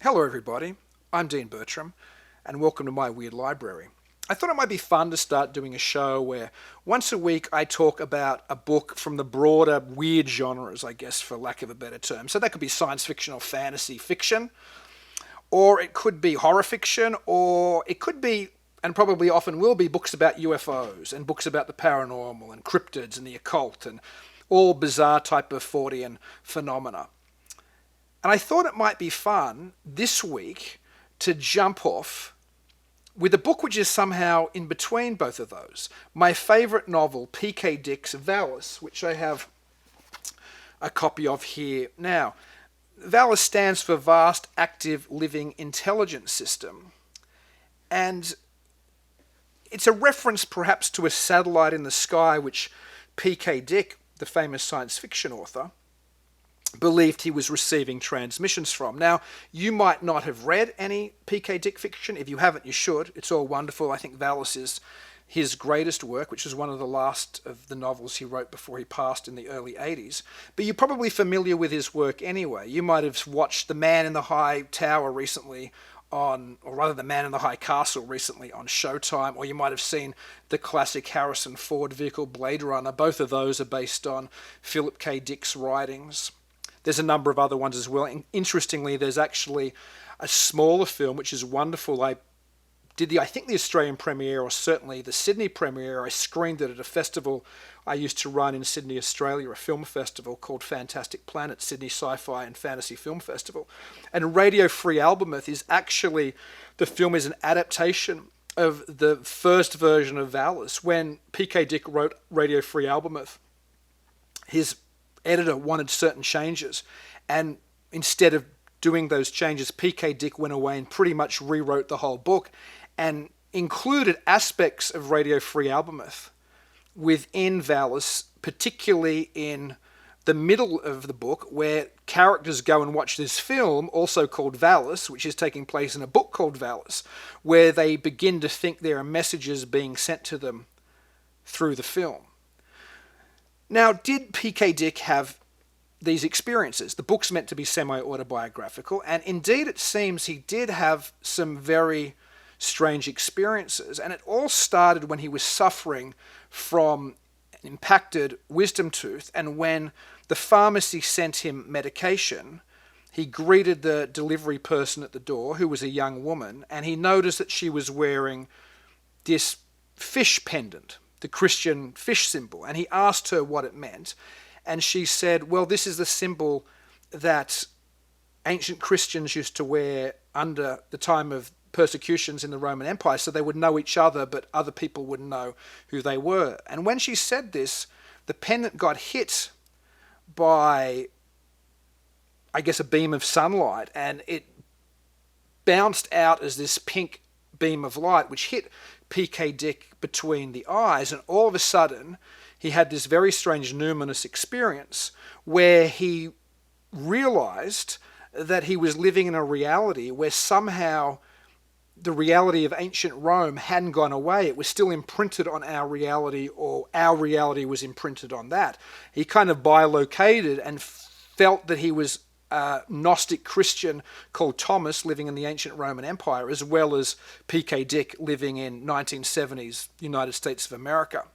Hello everybody, I'm Dean Bertram, and welcome to my weird library. I thought it might be fun to start doing a show where once a week I talk about a book from the broader weird genres, I guess for lack of a better term. So that could be science fiction or fantasy fiction, or it could be horror fiction, or it could be, and probably often will be, books about UFOs and books about the paranormal and cryptids and the occult and all bizarre type of Fortean phenomena. And I thought it might be fun this week to jump off with a book which is somehow in between both of those. My favourite novel, P.K. Dick's VALIS, which I have a copy of here now. VALIS stands for Vast Active Living Intelligence System. And it's a reference perhaps to a satellite in the sky which P.K. Dick, the famous science fiction author, believed he was receiving transmissions from. Now, you might not have read any P.K. Dick fiction. If you haven't, you should. It's all wonderful. I think VALIS is his greatest work, which was one of the last of the novels he wrote before he passed in the early 80s. But you're probably familiar with his work anyway. You might have watched The Man in the High Tower recently on, or rather The Man in the High Castle recently on Showtime, or you might have seen the classic Harrison Ford vehicle Blade Runner. Both of those are based on Philip K. Dick's writings. There's a number of other ones as well. Interestingly, there's actually a smaller film which is wonderful. I think the Australian premiere, or certainly the Sydney premiere. I screened it at a festival I used to run in Sydney, Australia, a film festival called Fantastic Planet, Sydney Sci-Fi and Fantasy Film Festival. And Radio Free Albemarle is actually, the film is an adaptation of the first version of VALIS. When P.K. Dick wrote Radio Free Albemarle, his editor wanted certain changes, and instead of doing those changes, P.K. Dick went away and pretty much rewrote the whole book and included aspects of Radio Free Albemarle within VALIS, particularly in the middle of the book, where characters go and watch this film, also called VALIS, which is taking place in a book called VALIS, where they begin to think there are messages being sent to them through the film. Now, did P.K. Dick have these experiences? The book's meant to be semi-autobiographical, and indeed it seems he did have some very strange experiences. And it all started when he was suffering from an impacted wisdom tooth, and when the pharmacy sent him medication, he greeted the delivery person at the door, who was a young woman, and he noticed that she was wearing this fish pendant, the Christian fish symbol, and he asked her what it meant, and she said, well, this is the symbol that ancient Christians used to wear under the time of persecutions in the Roman Empire, so they would know each other, but other people wouldn't know who they were. And when she said this, the pendant got hit by, I guess, a beam of sunlight, and it bounced out as this pink beam of light, which hit P.K. Dick between the eyes, and all of a sudden he had this very strange numinous experience where he realized that he was living in a reality where somehow the reality of ancient Rome hadn't gone away. It was still imprinted on our reality, or our reality was imprinted on that. He kind of bilocated and felt that he was a gnostic Christian called Thomas living in the ancient Roman Empire, as well as P.K. Dick living in 1970s United States of America.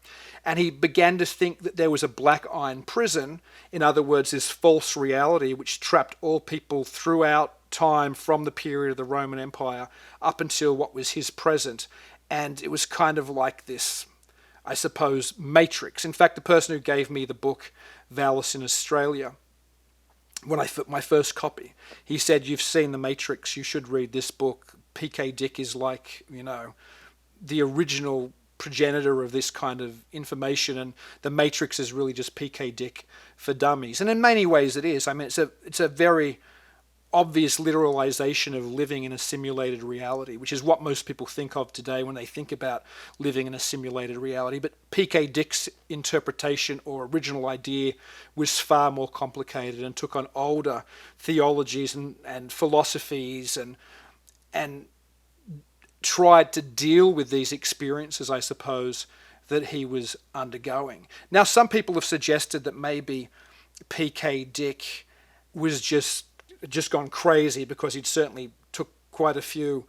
And he began to think that there was a black iron prison, in other words, this false reality which trapped all people throughout time from the period of the Roman Empire up until what was his present. And it was kind of like this, I suppose, matrix. In fact, the person who gave me the book, VALIS in Australia, when I my first copy, he said, you've seen The Matrix, you should read this book. P.K. Dick is like, the original progenitor of this kind of information, and The Matrix is really just P.K. Dick for dummies. And in many ways it is. I mean, it's a very obvious literalization of living in a simulated reality, which is what most people think of today when they think about living in a simulated reality. But P.K. Dick's interpretation or original idea was far more complicated and took on older theologies and philosophies and tried to deal with these experiences, I suppose, that he was undergoing. Now, some people have suggested that maybe P.K. Dick was just just gone crazy because he'd certainly took quite a few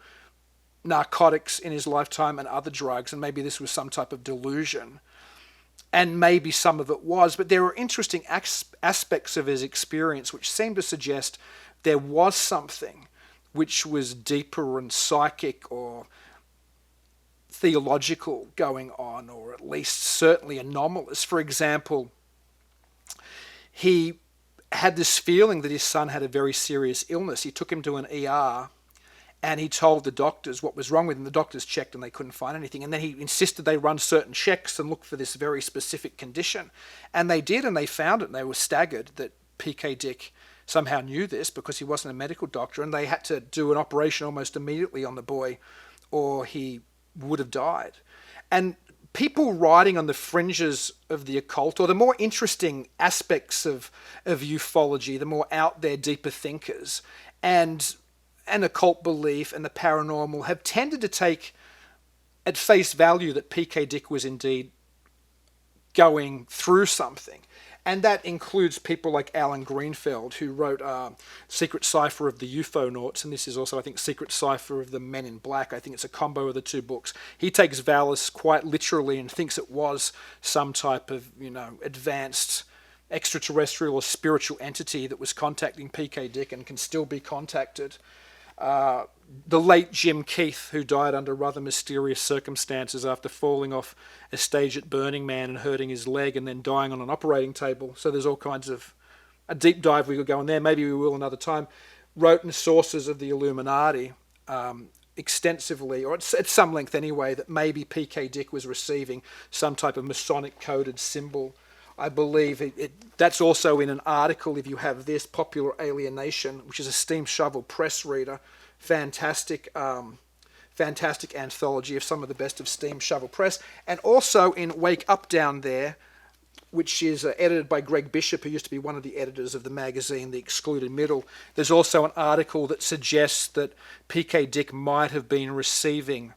narcotics in his lifetime and other drugs, and maybe this was some type of delusion. And maybe some of it was, but there were interesting aspects of his experience which seemed to suggest there was something which was deeper and psychic or theological going on, or at least certainly anomalous. For example, he had this feeling that his son had a very serious illness. He took him to an ER and he told the doctors what was wrong with him. The doctors checked and they couldn't find anything. And then he insisted they run certain checks and look for this very specific condition. And they did, and they found it, and they were staggered that PK Dick somehow knew this because he wasn't a medical doctor, and they had to do an operation almost immediately on the boy or he would have died. And people writing on the fringes of the occult, or the more interesting aspects of ufology, the more out there, deeper thinkers, and occult belief and the paranormal have tended to take at face value that PK Dick was indeed going through something. And that includes people like Alan Greenfield, who wrote Secret Cipher of the UFONauts, and this is also, I think, Secret Cipher of the Men in Black. I think it's a combo of the two books. He takes VALIS quite literally and thinks it was some type of, advanced extraterrestrial or spiritual entity that was contacting PK Dick and can still be contacted. The late Jim Keith, who died under rather mysterious circumstances after falling off a stage at Burning Man and hurting his leg and then dying on an operating table. So there's all kinds of a deep dive we could go on there. Maybe we will another time. Wrote in Sources of the Illuminati extensively, or at some length anyway, that maybe PK Dick was receiving some type of Masonic coded symbol. I believe that's also in an article, if you have this, Popular Alienation, which is a STEAMSHOVEL press reader. Fantastic anthology of some of the best of STEAMSHOVEL press. And also in Wake Up Down There, which is edited by Greg Bishop, who used to be one of the editors of the magazine The Excluded Middle. There's also an article that suggests that PK Dick might have been receiving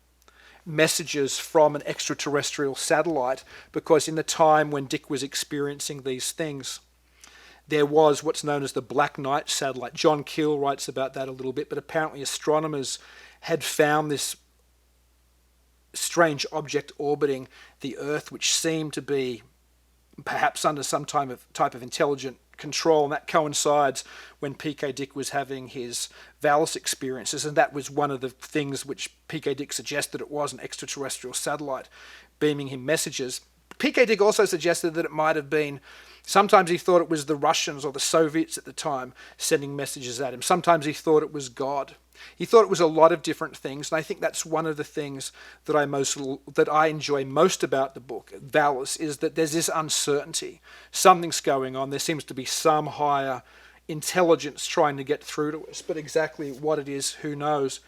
messages from an extraterrestrial satellite, because in the time when Dick was experiencing these things, there was what's known as the Black Knight satellite. John Keel writes about that a little bit, but apparently astronomers had found this strange object orbiting the Earth, which seemed to be perhaps under some type of intelligent control, and that coincides when PK Dick was having his VALIS experiences, and that was one of the things which PK Dick suggested it was, an extraterrestrial satellite beaming him messages. PK Dick also suggested that it might have been, sometimes he thought it was the Russians or the Soviets at the time sending messages at him. Sometimes he thought it was God. He thought it was a lot of different things, and I think that's one of the things that I enjoy most about the book, VALIS, is that there's this uncertainty. Something's going on. There seems to be some higher intelligence trying to get through to us, but exactly what it is, who knows.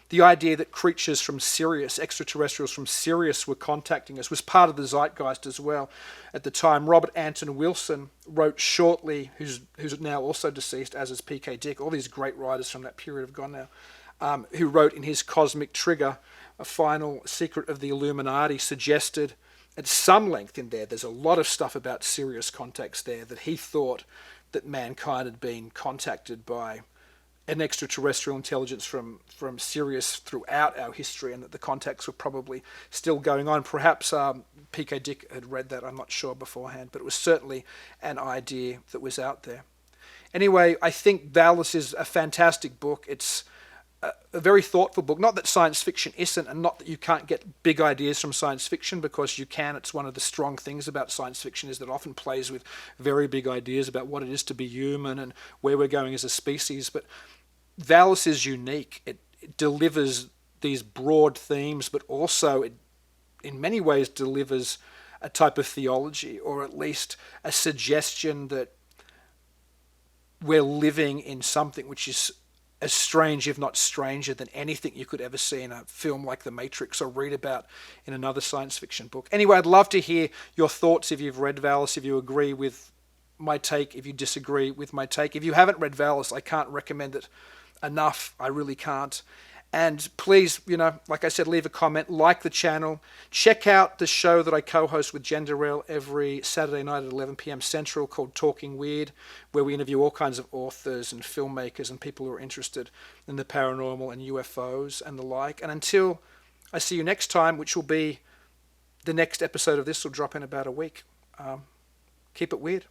The idea that creatures from Sirius, extraterrestrials from Sirius, were contacting us was part of the zeitgeist as well at the time. Robert Anton Wilson wrote shortly, who's now also deceased, as is PK Dick. All these great writers from that period have gone now. Who wrote in his Cosmic Trigger, A Final Secret of the Illuminati, suggested at some length in there's a lot of stuff about Sirius contacts there, that he thought that mankind had been contacted by an extraterrestrial intelligence from Sirius throughout our history, and that the contacts were probably still going on. Perhaps PK Dick had read that, I'm not sure, beforehand, but it was certainly an idea that was out there. Anyway, I think VALIS is a fantastic book. It's a very thoughtful book. Not that science fiction isn't, and not that you can't get big ideas from science fiction, because you can. It's one of the strong things about science fiction, is that it often plays with very big ideas about what it is to be human and where we're going as a species. But VALIS is unique. It delivers these broad themes, but also it, in many ways, delivers a type of theology, or at least a suggestion that we're living in something which is as strange, if not stranger, than anything you could ever see in a film like The Matrix or read about in another science fiction book. Anyway, I'd love to hear your thoughts if you've read VALIS, if you agree with my take, if you disagree with my take. If you haven't read VALIS, I can't recommend it enough. I really can't. And please, like I said, leave a comment, like the channel. Check out the show that I co-host with Genderel every Saturday night at 11 p.m. Central called Talking Weird, where we interview all kinds of authors and filmmakers and people who are interested in the paranormal and UFOs and the like. And until I see you next time, which will be the next episode of this will drop in about a week, keep it weird.